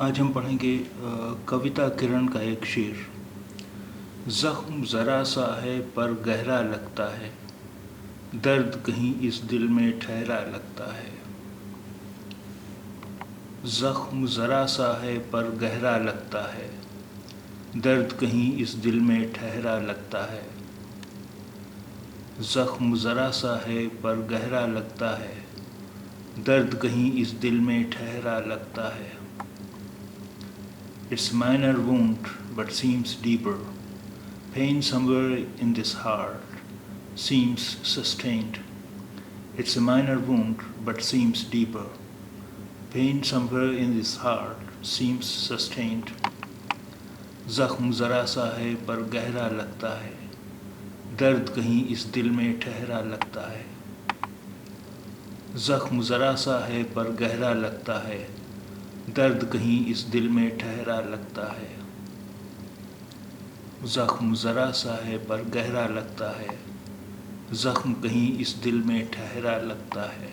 آج ہم پڑھیں گے کویتا کرن کا ایک شعر۔ زخم ذرا سا ہے پر گہرا لگتا ہے، درد کہیں اس دل میں ٹھہرا لگتا ہے۔ زخم ذرا سا ہے پر گہرا لگتا ہے، درد کہیں اس دل میں ٹھہرا لگتا ہے۔ زخم ذرا سا ہے پر گہرا لگتا ہے، درد کہیں اس دل میں ٹھہرا لگتا ہے۔ It's a minor wound but seems deeper. Pain somewhere in this heart seems sustained. It's a minor wound but seems deeper. Pain somewhere in this heart seems sustained. زخم ذرا سا ہے پر گہرا لگتا ہے، درد کہیں اس دل میں ٹھہرا لگتا ہے۔ زخم ذرا سا ہے پر گہرا لگتا ہے، درد کہیں اس دل میں ٹھہرا لگتا ہے۔ زخم ذرا سا ہے پر گہرا لگتا ہے، زخم کہیں اس دل میں ٹھہرا لگتا ہے۔